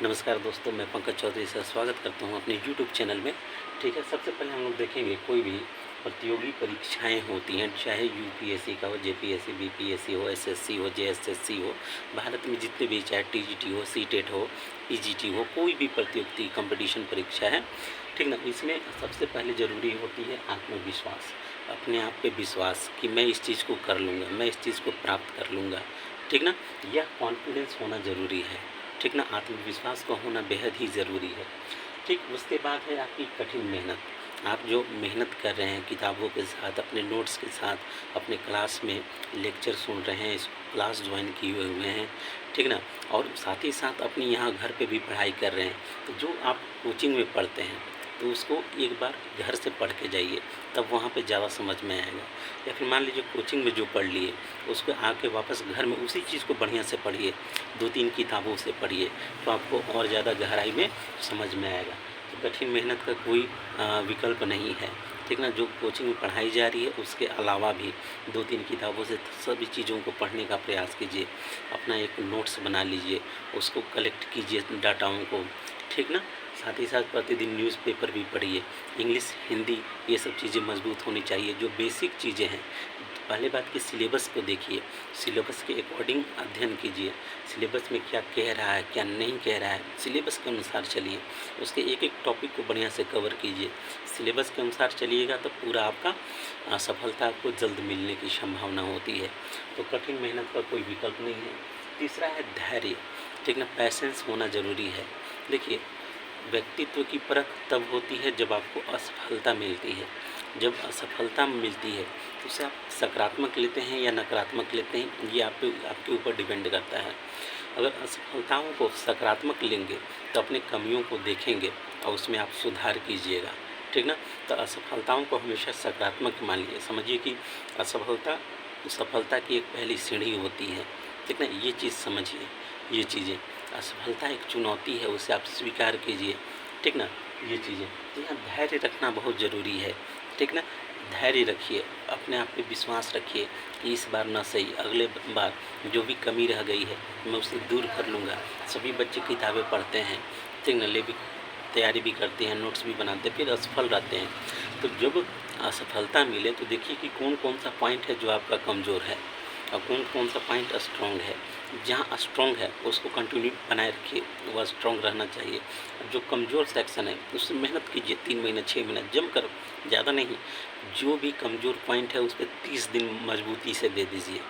नमस्कार दोस्तों, मैं पंकज चौधरी से स्वागत करता हूं अपने यूट्यूब चैनल में। ठीक है, सबसे पहले हम लोग देखेंगे कोई भी प्रतियोगी परीक्षाएं होती हैं, चाहे यूपीएससी का हो, जेपीएससी, बीपीएससी हो, एसएससी हो, जेएसएससी हो, भारत में जितने भी, चाहे टीजीटी हो, सीटेट हो, पीजीटी हो, कोई भी प्रतियोगी कंपटीशन परीक्षा है, ठीक ना। इसमें सबसे पहले ज़रूरी होती है आत्मविश्वास, अपने आप पे विश्वास कि मैं इस चीज़ को कर लूँगा, मैं इस चीज़ को प्राप्त कर लूँगा, ठीक ना। यह कॉन्फिडेंस होना ज़रूरी है, ठीक ना। आत्मविश्वास का होना बेहद ही ज़रूरी है। ठीक, उसके बाद है आपकी कठिन मेहनत। आप जो मेहनत कर रहे हैं किताबों के साथ, अपने नोट्स के साथ, अपने क्लास में लेक्चर सुन रहे हैं, क्लास ज्वाइन किए हुए हैं, ठीक ना। और साथ ही साथ अपनी यहाँ घर पे भी पढ़ाई कर रहे हैं, तो जो आप कोचिंग में पढ़ते हैं तो उसको एक बार घर से पढ़ के जाइए, तब वहाँ पे ज़्यादा समझ में आएगा। या फिर मान लीजिए कोचिंग में जो पढ़ लिए उसको आके वापस घर में उसी चीज़ को बढ़िया से पढ़िए, 2-3 किताबों से पढ़िए, तो आपको और ज़्यादा गहराई में समझ में आएगा। तो कठिन मेहनत का कोई विकल्प नहीं है, ठीक ना। जो कोचिंग में पढ़ाई जा रही है उसके अलावा भी 2-3 किताबों से सभी चीज़ों को पढ़ने का प्रयास कीजिए। अपना एक नोट्स बना लीजिए, उसको कलेक्ट कीजिए डाटाओं को, ठीक ना। साथ ही साथ प्रतिदिन न्यूज़पेपर भी पढ़िए, इंग्लिश, हिंदी, ये सब चीज़ें मजबूत होनी चाहिए, जो बेसिक चीज़ें हैं। पहले बात कि सिलेबस को देखिए, सिलेबस के अकॉर्डिंग अध्ययन कीजिए, सिलेबस में क्या कह रहा है, क्या नहीं कह रहा है, सिलेबस के अनुसार चलिए, उसके एक एक टॉपिक को बढ़िया से कवर कीजिए। सिलेबस के अनुसार चलिएगा तो पूरा आपका सफलता आपको जल्द मिलने की संभावना होती है। तो कठिन मेहनत का कोई विकल्प नहीं है। तीसरा है धैर्य, ठीक ना, पैसेंस होना ज़रूरी है। देखिए, व्यक्तित्व की परख तब होती है जब आपको असफलता मिलती है। जब असफलता मिलती है तो उसे आप सकारात्मक लेते हैं या नकारात्मक लेते हैं, ये आपके ऊपर डिपेंड करता है। अगर असफलताओं को सकारात्मक लेंगे तो अपनी कमियों को देखेंगे और उसमें आप सुधार कीजिएगा, ठीक ना। तो असफलताओं को हमेशा सकारात्मक मानिए, समझिए कि असफलता सफलता की एक पहली सीढ़ी होती है, ठीक ना। ये चीज़ समझिए, ये चीज़ें, असफलता एक चुनौती है, उसे आप स्वीकार कीजिए, ठीक ना। ये चीज़ें, तो यहाँ धैर्य रखना बहुत ज़रूरी है, ठीक ना। धैर्य रखिए, अपने आप पे विश्वास रखिए कि इस बार ना सही, अगले बार जो भी कमी रह गई है मैं उसे दूर कर लूँगा। सभी बच्चे किताबें पढ़ते हैं, ठीक ना, ले भी तैयारी भी करते हैं, नोट्स भी बनाते हैं, फिर असफल रहते हैं। तो जब असफलता मिले तो देखिए कि कौन कौन सा पॉइंट है जो आपका कमज़ोर है और कौन कौन सा पॉइंट स्ट्रॉन्ग है। जहाँ स्ट्रॉन्ग है उसको कंटिन्यू बनाए रखिए, वह स्ट्रॉन्ग रहना चाहिए। जो कमज़ोर सेक्शन है उससे मेहनत कीजिए, 3 महीने 6 महीने जम कर, ज़्यादा नहीं। जो भी कमज़ोर पॉइंट है उस पर 30 दिन मजबूती से दे दीजिए,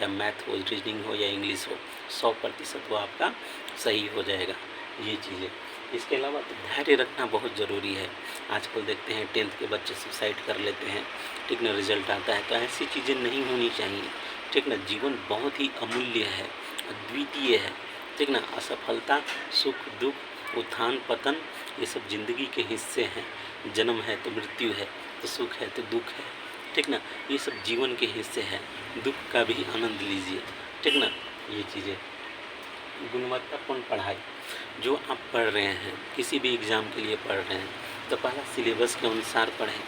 या मैथ हो, रीजनिंग हो या इंग्लिश हो, 100% वो आपका सही हो जाएगा। ये चीज़ें, इसके अलावा धैर्य रखना बहुत ज़रूरी है। आजकल देखते हैं 10th के बच्चे सुसाइड कर लेते हैं, ठीक ना, रिजल्ट आता है, तो ऐसी चीज़ें नहीं होनी चाहिए, ठीक ना। जीवन बहुत ही अमूल्य है, अद्वितीय है, ठीक ना। असफलता, सुख दुख, उत्थान पतन, ये सब ज़िंदगी के हिस्से हैं। जन्म है तो मृत्यु है, तो सुख है तो दुख है, ठीक ना। ये सब जीवन के हिस्से हैं, दुख का भी आनंद लीजिए, ठीक ना। ये चीज़ें, गुणवत्तापूर्ण पढ़ाई, जो आप पढ़ रहे हैं, किसी भी एग्ज़ाम के लिए पढ़ रहे हैं, तो पहला सिलेबस के अनुसार पढ़ें।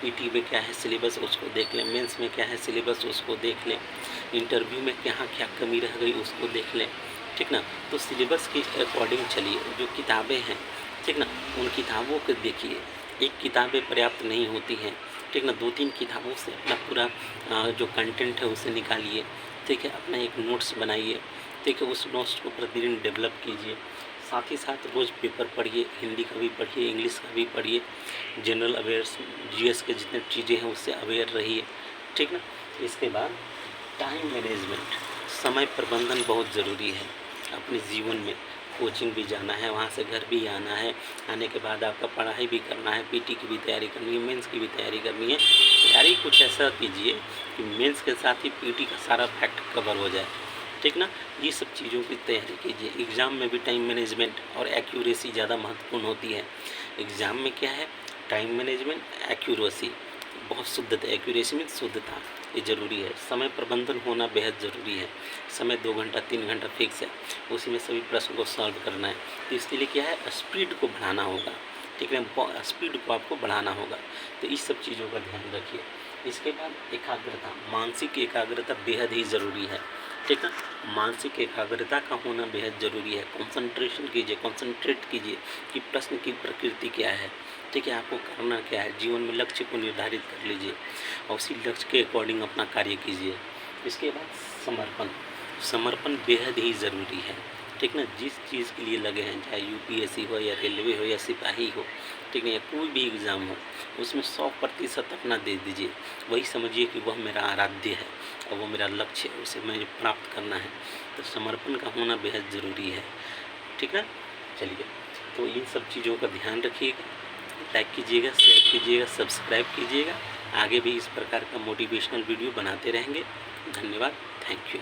पीटी में क्या है सिलेबस उसको देख लें, मेंस में क्या है सिलेबस उसको देख लें, इंटरव्यू में कहाँ क्या कमी रह गई उसको देख लें, ठीक ना। तो सिलेबस के अकॉर्डिंग चलिए। जो किताबें हैं, ठीक ना, उन किताबों को देखिए। एक किताबें पर्याप्त नहीं होती हैं, ठीक ना। 2-3 किताबों से अपना पूरा जो कंटेंट है उसे निकालिए, ठीक है। अपना एक नोट्स बनाइए, ठीक है। उस नोट्स को प्रतिदिन डेवलप कीजिए। साथ ही साथ रोज़ पेपर पढ़िए, हिंदी का भी पढ़िए, इंग्लिश का भी पढ़िए, जनरल अवेयर्स, जीएस के जितने चीज़ें हैं उससे अवेयर रहिए, ठीक ना। इसके बाद टाइम मैनेजमेंट, समय प्रबंधन बहुत ज़रूरी है अपने जीवन में। कोचिंग भी जाना है, वहाँ से घर भी आना है, आने के बाद आपका पढ़ाई भी करना है, पीटी की भी तैयारी करनी है, मेंस की भी तैयारी करनी है। तैयारी कुछ ऐसा कीजिए कि मेंस के साथ ही पीटी का सारा फैक्ट कवर हो जाए, ठीक ना। ये सब चीज़ों की तैयारी कीजिए। एग्ज़ाम में भी टाइम मैनेजमेंट और एक्यूरेसी ज़्यादा महत्वपूर्ण होती है। एग्ज़ाम में क्या है, टाइम मैनेजमेंट, एक्यूरेसी, बहुत शुद्धता, एक्यूरेसी में शुद्धता, ये ज़रूरी है। समय प्रबंधन होना बेहद ज़रूरी है। समय 2 घंटा 3 घंटा फिक्स है, उसी में सभी प्रश्न को सॉल्व करना है। तो इसके लिए क्या है, स्पीड को बढ़ाना होगा, ठीक है, स्पीड को आपको बढ़ाना होगा। तो इस सब चीज़ों का ध्यान रखिए। इसके बाद एकाग्रता, मानसिक एकाग्रता बेहद ही ज़रूरी है। ठीक है। मानसिक एकाग्रता का होना बेहद ज़रूरी है। कॉन्सन्ट्रेशन कीजिए, कॉन्सन्ट्रेट कीजिए कि प्रश्न की प्रकृति क्या है, ठीक है, आपको करना क्या है। जीवन में लक्ष्य को निर्धारित कर लीजिए और उसी लक्ष्य के अकॉर्डिंग अपना कार्य कीजिए। इसके बाद समर्पण, समर्पण बेहद ही ज़रूरी है, ठीक ना। जिस चीज़ के लिए लगे हैं, चाहे यूपीएससी हो या रेलवे हो या सिपाही हो, ठीक है, या कोई भी एग्ज़ाम हो, उसमें 100% अपना दे दीजिए। वही समझिए कि वह मेरा आराध्य है और वो मेरा लक्ष्य है, उसे मुझे प्राप्त करना है। तो समर्पण का होना बेहद ज़रूरी है, ठीक है। चलिए, तो इन सब चीज़ों का ध्यान रखिएगा, लाइक कीजिएगा, शेयर कीजिएगा, सब्सक्राइब कीजिएगा। आगे भी इस प्रकार का मोटिवेशनल वीडियो बनाते रहेंगे। धन्यवाद, थैंक यू।